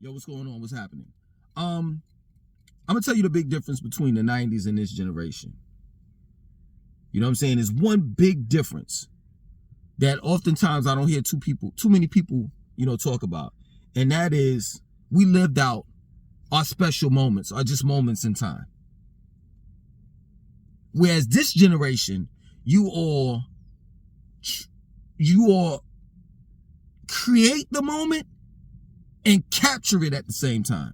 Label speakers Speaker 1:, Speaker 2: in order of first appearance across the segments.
Speaker 1: Yo, what's going on? What's happening? I'm gonna tell you the big difference between the 90s and this generation. You know what I'm saying? There's one big difference that oftentimes I don't hear too many people, talk about. And that is we lived out our special moments, or just moments in time. Whereas this generation, you all create the moment and capture it at the same time.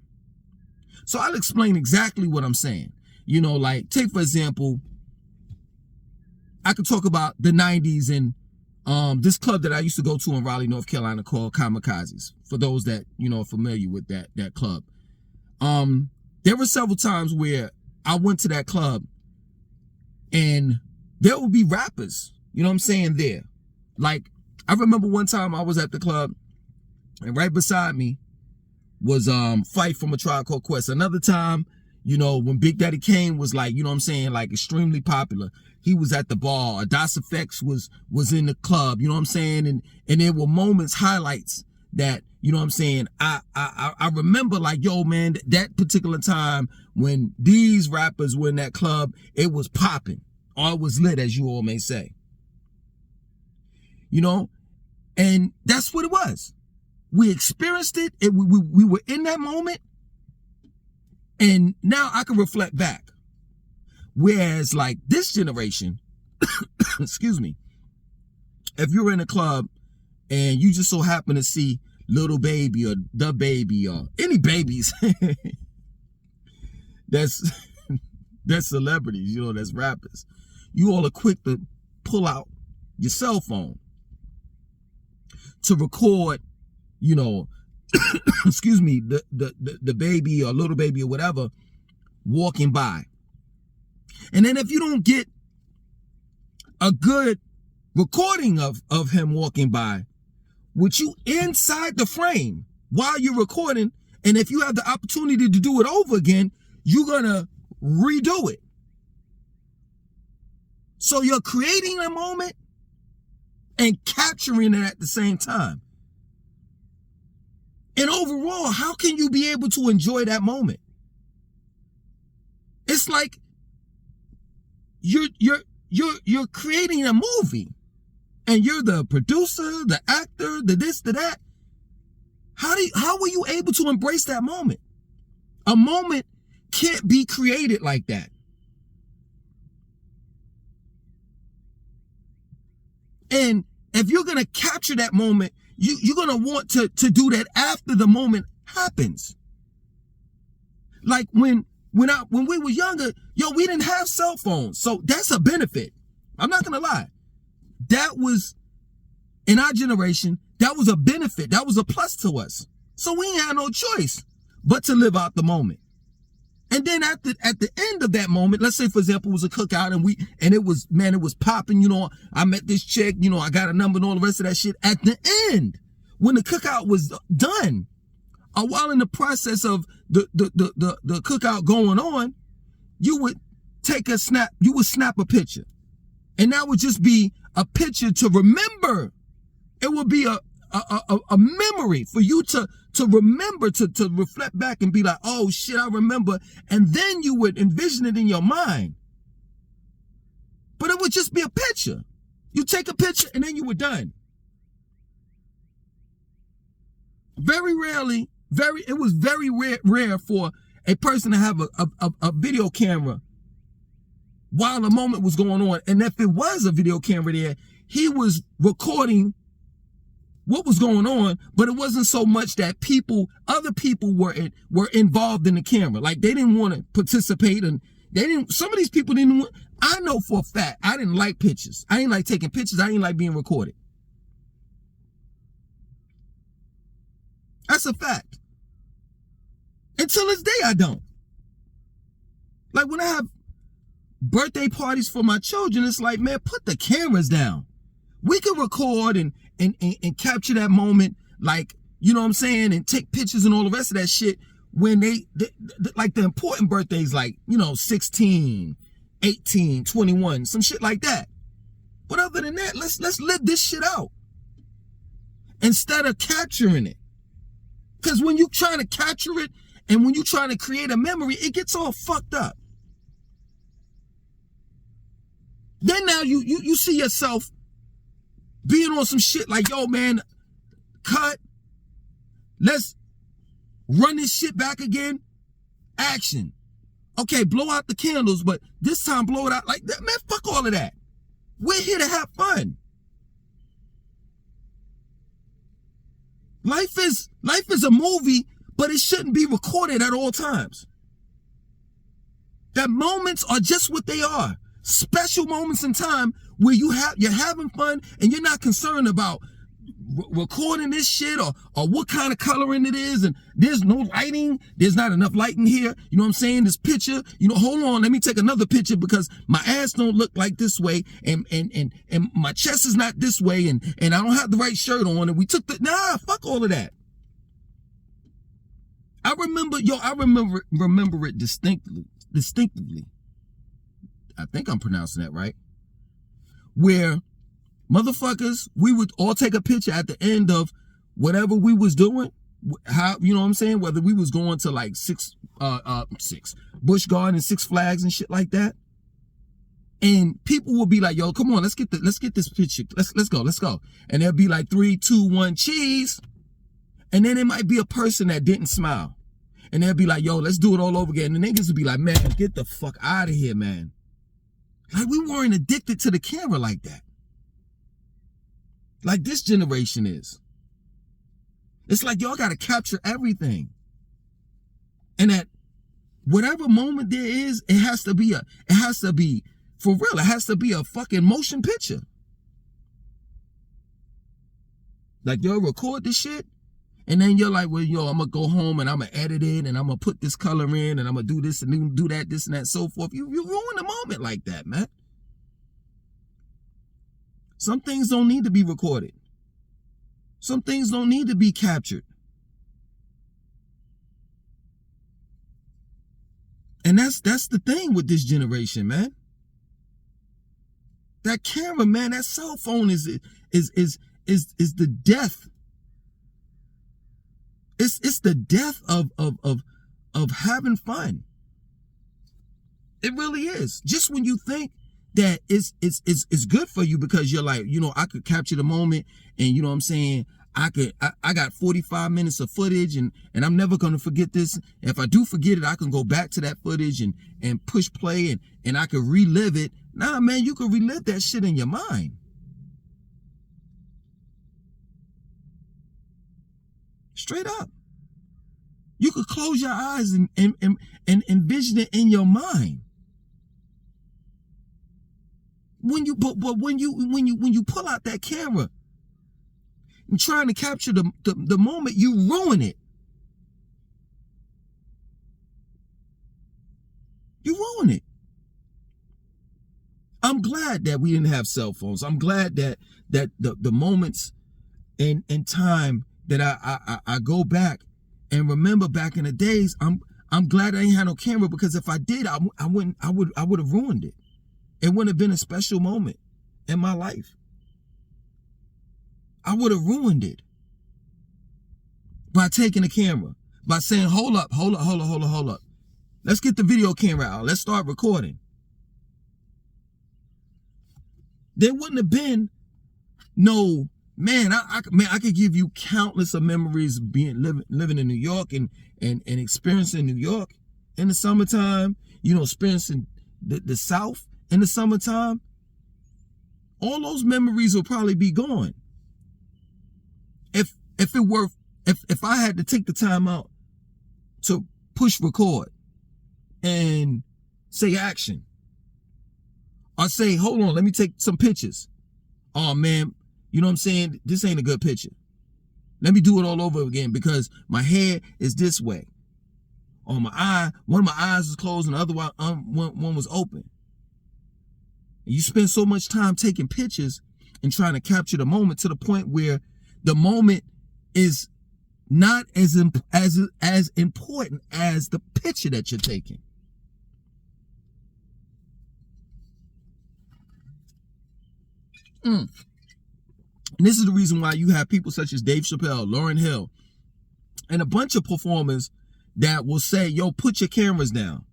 Speaker 1: So I'll explain exactly what I'm saying. Like, take for example, I could talk about the 90s and this club that I used to go to in Raleigh, North Carolina called Kamikazes. For those that, are familiar with that club. There were several times where I went to that club and there would be rappers, there. Like, I remember one time I was at the club and right beside me was Fight from A Tribe Called Quest. Another time, when Big Daddy Kane was like, like extremely popular, he was at the bar. Das Effects was in the club, and there were moments, highlights that, I remember, like, yo, man, that particular time when these rappers were in that club, it was popping, or it was lit, as you all may say. And that's what it was. We experienced it, we were in that moment, and now I can reflect back. Whereas, like, this generation, excuse me, if you're in a club and you just so happen to see Lil Baby or Da Baby or any babies that's celebrities, that's rappers, you all are quick to pull out your cell phone to record, excuse me, the baby or little baby or whatever walking by. And then if you don't get a good recording of him walking by, with you inside the frame while you're recording, and if you have the opportunity to do it over again, you're gonna redo it. So you're creating a moment and capturing it at the same time. And overall, how can you be able to enjoy that moment? It's like you're creating a movie, and you're the producer, the actor, the this, the that. How were you able to embrace that moment? A moment can't be created like that. And if you're gonna capture that moment, you're gonna want to do that after the moment happens. Like when we were younger, we didn't have cell phones, so that's a benefit. I'm not gonna lie. That was, in our generation, that was a benefit. That was a plus to us. So we ain't had no choice but to live out the moment. And then at the end of that moment, let's say, for example, it was a cookout and it was popping, I met this chick, I got a number and all the rest of that shit. At the end, when the cookout was done, while in the process of the cookout going on, you would take a snap, you would snap a picture. And that would just be a picture to remember. It would be a memory for you to remember, to reflect back and be like, oh shit, I remember. And then you would envision it in your mind. But it would just be a picture. You take a picture and then you were done. Very rarely, it was very rare for a person to have a video camera while the moment was going on. And if it was a video camera there, he was recording what was going on, but it wasn't so much that other people were involved in the camera. Like, they didn't want to participate, and some of these people didn't want. I know for a fact, I didn't like pictures. I didn't like taking pictures. I didn't like being recorded. That's a fact. Until this day, I don't. Like, when I have birthday parties for my children, it's like, man, put the cameras down. We can record and capture that moment, like, and take pictures and all the rest of that shit when they like the important birthdays, like, 16, 18, 21, some shit like that. But other than that, let's live this shit out instead of capturing it. Because when you trying to capture it and when you trying to create a memory, it gets all fucked up. Then now you see yourself being on some shit like, yo, man, cut. Let's run this shit back again. Action. Okay, blow out the candles, but this time blow it out like that. Man, fuck all of that. We're here to have fun. Life is a movie, but it shouldn't be recorded at all times. That moments are just what they are. Special moments in time where you're having fun and you're not concerned about recording this shit or what kind of coloring it is, and there's no lighting, there's not enough lighting here, you know what I'm saying? This picture, hold on, let me take another picture because my ass don't look like this way, and my chest is not this way, and I don't have the right shirt on, and we took fuck all of that. I remember it distinctively. I think I'm pronouncing that right. Where motherfuckers, we would all take a picture at the end of whatever we was doing. How, you know what I'm saying? Whether we was going to like Busch Gardens, Six Flags and shit like that. And people will be like, yo, come on, let's get this picture. Let's go. And they'll be like 3, 2, 1, cheese. And then it might be a person that didn't smile. And they'll be like, yo, let's do it all over again. And the niggas will be like, man, get the fuck out of here, man. Like, we weren't addicted to the camera like that. Like this generation is. It's like y'all gotta capture everything. And at whatever moment there is, it has to be for real, it has to be a fucking motion picture. Like, yo, record this shit, and then you're like, well, yo, I'm gonna go home and I'm gonna edit it and I'm gonna put this color in and I'm gonna do this and do that, this and that, so forth. You ruin the moment like that, man. Some things don't need to be recorded. Some things don't need to be captured. And that's the thing with this generation, man. That camera, man, that cell phone is the death. It's the death of having fun. It really is. Just when you think that it's good for you because you're like, I could capture the moment, and you know what I'm saying, I got 45 minutes of footage and I'm never gonna forget this. If I do forget it, I can go back to that footage and push play and I can relive it. Nah, man, you can relive that shit in your mind. Straight up. You could close your eyes and envision it in your mind. When you pull out that camera and trying to capture the moment, you ruin it. You ruin it. I'm glad that we didn't have cell phones. I'm glad that the moments in time that I go back and remember back in the days, I'm glad I ain't had no camera, because if I did, I would have ruined it. It wouldn't have been a special moment in my life. I would have ruined it by taking a camera, by saying, hold up. Let's get the video camera out. Let's start recording. There wouldn't have been no, man, I could give you countless of memories of living in New York and experiencing New York in the summertime, experiencing the South in the summertime. All those memories will probably be gone. If I had to take the time out to push record and say action, or say, hold on, let me take some pictures. Oh man, you know what I'm saying? This ain't a good picture. Let me do it all over again because my head is this way. Or one of my eyes was closed and the other one was open. And you spend so much time taking pictures and trying to capture the moment to the point where the moment is not as important as the picture that you're taking. And this is the reason why you have people such as Dave Chappelle, Lauryn Hill, and a bunch of performers that will say, yo, put your cameras down.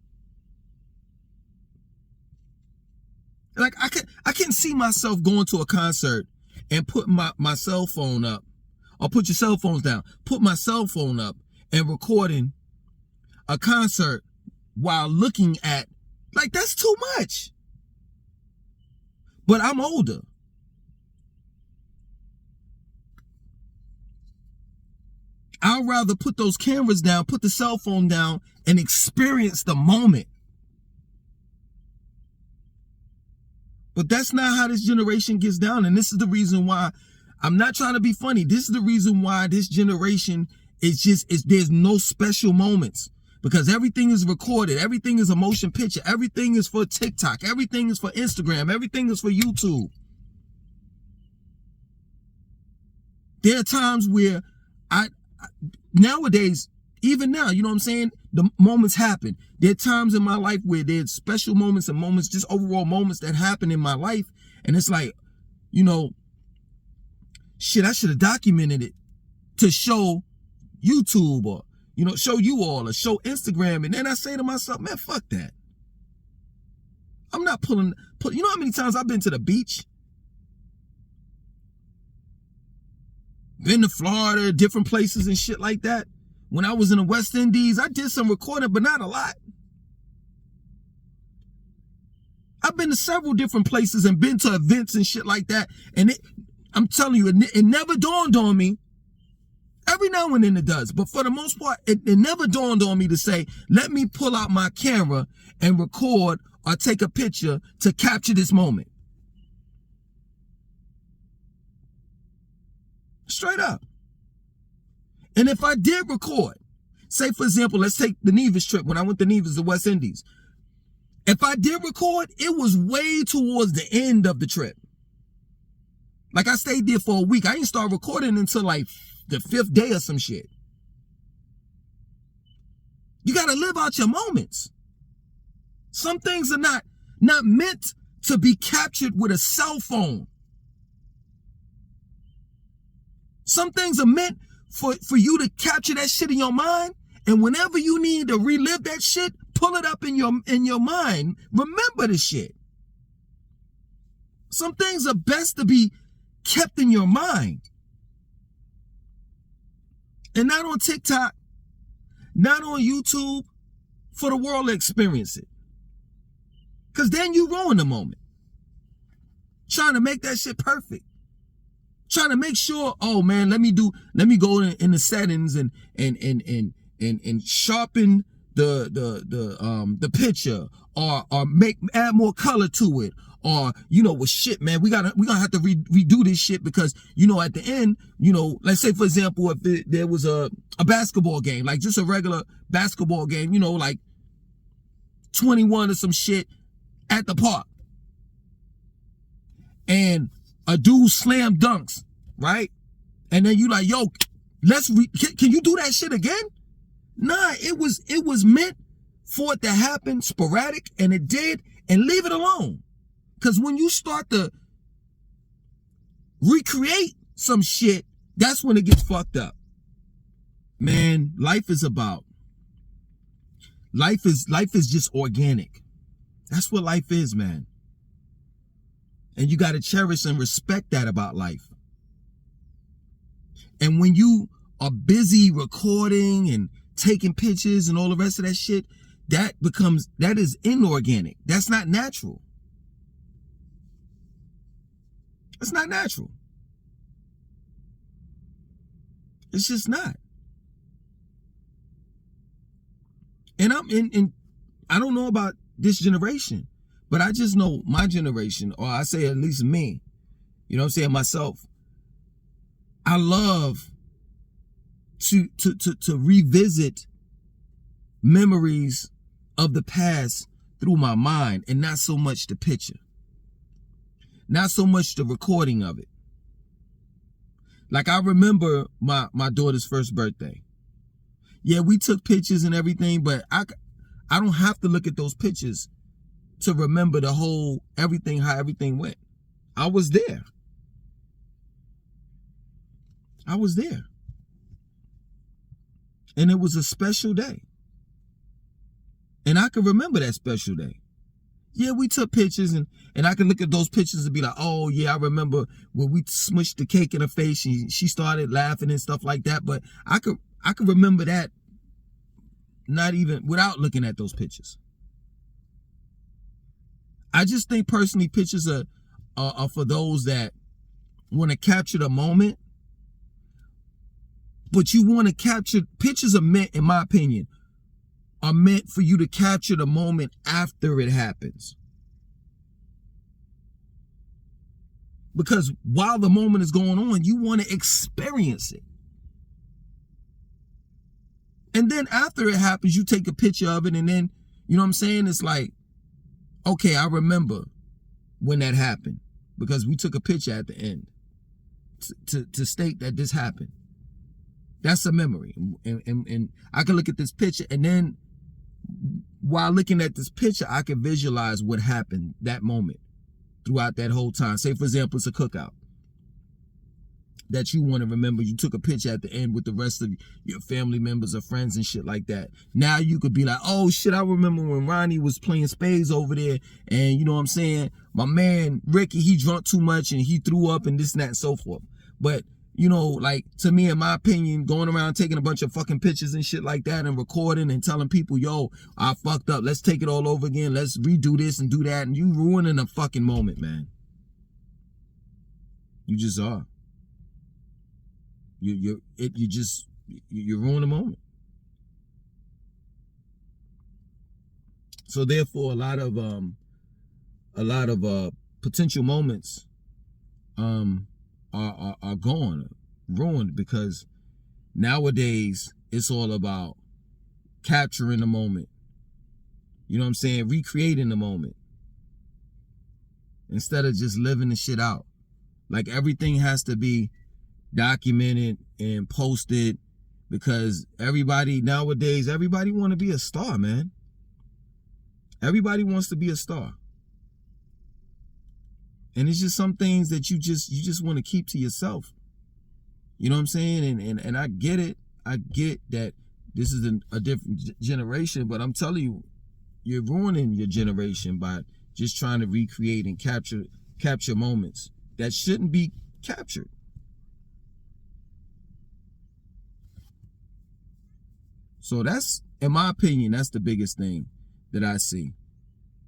Speaker 1: Like I can see myself going to a concert and putting my cell phone up, or put your cell phones down, put my cell phone up and recording a concert while looking at, like, that's too much. But I'm older. I'd rather put those cameras down, put the cell phone down, and experience the moment. But that's not how this generation gets down. And this is the reason why, I'm not trying to be funny, this is the reason why this generation there's no special moments. Because everything is recorded. Everything is a motion picture. Everything is for TikTok. Everything is for Instagram. Everything is for YouTube. There are times where nowadays, even now, you know what I'm saying? The moments happen. There are times in my life where there's special moments and moments, just overall moments that happen in my life. And it's like, you know, shit, I should have documented it to show YouTube, or, you know, show you all, or show Instagram. And then I say to myself, man, fuck that. I'm not pulling, you know how many times I've been to the beach? Been to Florida, different places and shit like that. When I was in the West Indies, I did some recording, but not a lot. I've been to several different places and been to events and shit like that. And I'm telling you, it never dawned on me. Every now and then it does. But for the most part, it never dawned on me to say, let me pull out my camera and record or take a picture to capture this moment. Straight up. And if I did record, say for example, let's take the Nevis trip when I went to Nevis, the West Indies. If I did record, it was way towards the end of the trip. Like I stayed there for a week. I didn't start recording until like the 5th day or some shit. You got to live out your moments. Some things are not meant to be captured with a cell phone. Some things are meant for you to capture that shit in your mind, and whenever you need to relive that shit, pull it up in your mind. Remember the shit. Some things are best to be kept in your mind. And not on TikTok, not on YouTube, for the world to experience it. Because then you ruin the moment. Trying to make that shit perfect. Trying to make sure, oh man, let me go in the settings and sharpen the picture, or add more color to it, or, you know, well, shit, man, we're gonna have to redo this shit because, you know, at the end, you know, let's say for example, if there was a basketball game, like just a regular basketball game, you know, like 21 or some shit at the park, and a dude slam dunks, right? And then you like, yo, can you do that shit again? Nah, it was meant for it to happen sporadic, and it did, and leave it alone. Because when you start to recreate some shit, that's when it gets fucked up. Man, life is just organic. That's what life is, man. And you got to cherish and respect that about life. And when you are busy recording and taking pictures and all the rest of that shit, that is inorganic. That's not natural. It's not natural. It's just not. And I don't know about this generation, but I just know my generation, or I say at least me, you know what I'm saying, myself, I love to revisit memories of the past through my mind, and not so much the picture. Not so much the recording of it. Like I remember my daughter's first birthday. Yeah, we took pictures and everything, but I don't have to look at those pictures to remember the whole everything, how everything went. I was there. I was there. And it was a special day. And I can remember that special day. Yeah, we took pictures, and I can look at those pictures and be like, oh yeah, I remember when we smushed the cake in her face and she started laughing and stuff like that. But I could remember that not even without looking at those pictures. I just think personally pictures are for those that want to capture the moment. But you want to capture, pictures are meant, in my opinion, are meant for you to capture the moment after it happens. Because while the moment is going on, you want to experience it. And then after it happens, you take a picture of it, and then, you know what I'm saying? It's like, okay, I remember when that happened because we took a picture at the end to state that this happened. That's a memory. And I can look at this picture, and then while looking at this picture, I can visualize what happened that moment throughout that whole time. Say, for example, it's a cookout that you want to remember. You took a picture at the end with the rest of your family members or friends and shit like that. Now you could be like, oh shit, I remember when Ronnie was playing spades over there, and you know what I'm saying, my man Ricky, he drunk too much and he threw up and this and that and so forth. But you know, like, to me, in my opinion, going around taking a bunch of fucking pictures and shit like that and recording and telling people, yo, I fucked up, let's take it all over again, let's redo this and do that, and you ruining a fucking moment, man. You just are. You ruin the moment. So therefore, a lot of potential moments are gone, ruined, because nowadays it's all about capturing the moment. You know what I'm saying? Recreating the moment instead of just living the shit out. Like, everything has to be documented and posted because everybody nowadays, everybody want to be a star, man. Everybody wants to be a star. And it's just some things that you just want to keep to yourself. You know what I'm saying? And I get it. I get that this is a different generation, but I'm telling you, you're ruining your generation by just trying to recreate and capture moments that shouldn't be captured. So that's, in my opinion, that's the biggest thing that I see.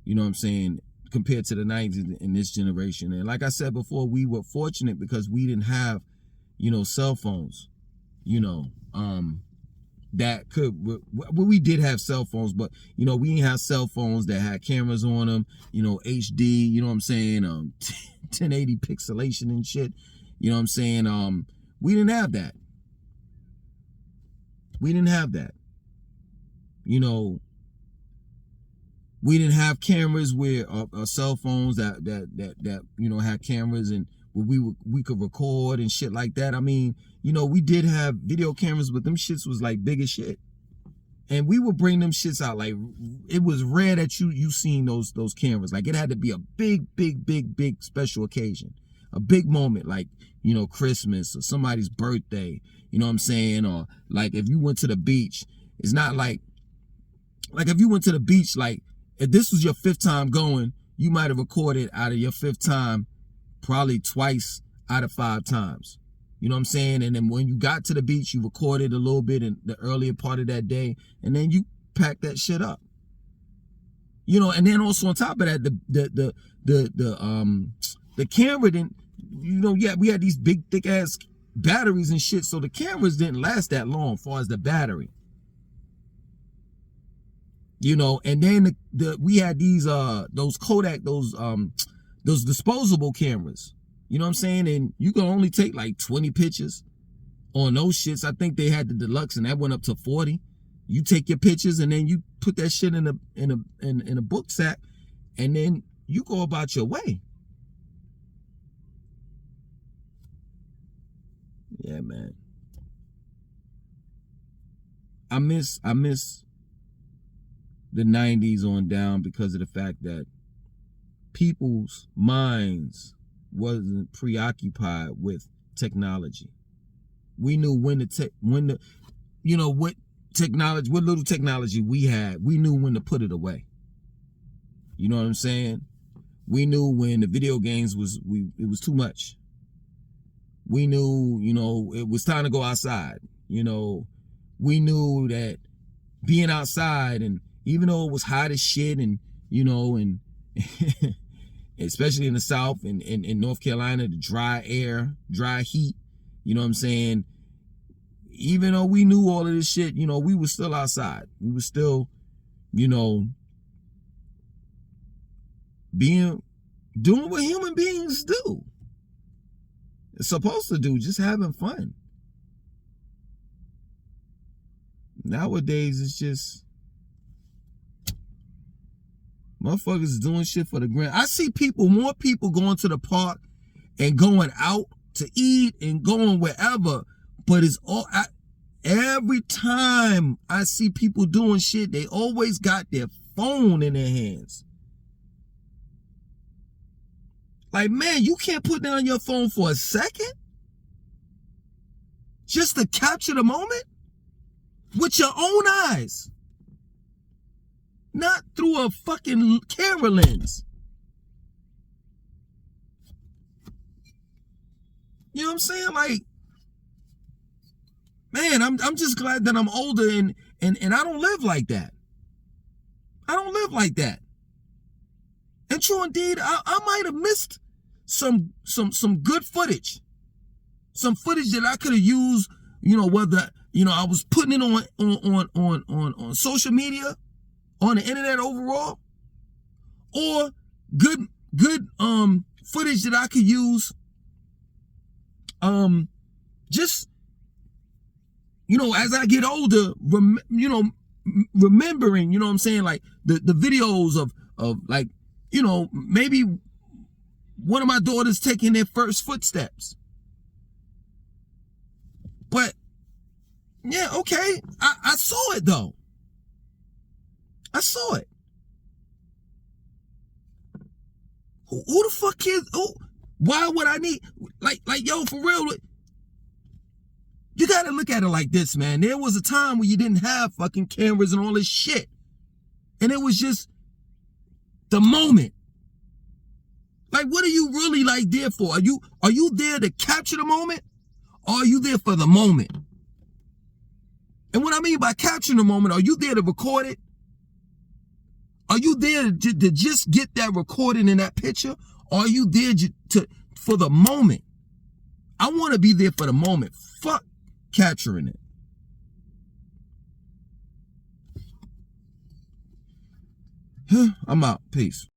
Speaker 1: You know what I'm saying? Compared to the 90s in this generation. And like I said before, we were fortunate because we didn't have, you know, cell phones, you know, that could, well, we did have cell phones, but, you know, we didn't have cell phones that had cameras on them, you know, HD, you know what I'm saying, 1080 pixelation and shit, you know what I'm saying, we didn't have that. We didn't have that. You know, we didn't have cameras where cell phones that you know had cameras and we could record and shit like that. I mean, you know, we did have video cameras, but them shits was like big as shit, and we would bring them shits out. Like, it was rare that you seen those cameras. Like, it had to be a big special occasion, a big moment, like, you know, Christmas or somebody's birthday. You know what I'm saying? Or like if you went to the beach, it's not like if you went to the beach, like, if this was your 5th time going, you might have recorded out of your 5th time probably twice out of 5 times. You know what I'm saying? And then when you got to the beach, you recorded a little bit in the earlier part of that day, and then you packed that shit up. You know, and then also on top of that, the camera didn't, you know, yeah, we had these big thick ass batteries and shit, so the cameras didn't last that long as far as the battery. You know, and then we had these those Kodak, those disposable cameras. You know what I'm saying? And you can only take like 20 pictures on those shits. I think they had the deluxe, and that went up to 40. You take your pictures and then you put that shit in a book sack, and then you go about your way. Yeah, man. I miss the 90s on down because of the fact that people's minds wasn't preoccupied with technology. We knew when to you know what technology, what little technology we had, we knew when to put it away. You know what I'm saying? We knew when the video games it was too much. We knew, you know, it was time to go outside. You know, we knew that being outside, and even though it was hot as shit, and, you know, and especially in the South and in North Carolina, the dry air, dry heat, you know what I'm saying? Even though we knew all of this shit, you know, we were still outside. We were still, you know, doing what human beings do. It's supposed to do, just having fun. Nowadays, it's just motherfuckers doing shit for the gram. I see more people going to the park and going out to eat and going wherever, but it's all, every time I see people doing shit, they always got their phone in their hands. Like, man, you can't put down your phone for a second just to capture the moment with your own eyes, not through a fucking camera lens. You know what I'm saying? Like, man, I'm just glad that I'm older and I don't live like that. I don't live like that. And true indeed, I might have missed some good footage. Some footage that I could have used, you know, whether, you know, I was putting it on social media, on the internet overall, or good footage that I could use just, you know, as I get older, you know, remembering, you know what I'm saying, like the videos of like, you know, maybe one of my daughters taking their first footsteps. But yeah, okay, I saw it though. I saw it. Who the fuck is? Oh, why would I need like yo, for real? You gotta look at it like this, man. There was a time where you didn't have fucking cameras and all this shit, and it was just the moment. Like, what are you really like there for? Are you there to capture the moment, or are you there for the moment? And what I mean by capturing the moment, are you there to record it? Are you there to just get that recording in that picture? Or are you there for the moment? I want to be there for the moment. Fuck capturing it. I'm out. Peace.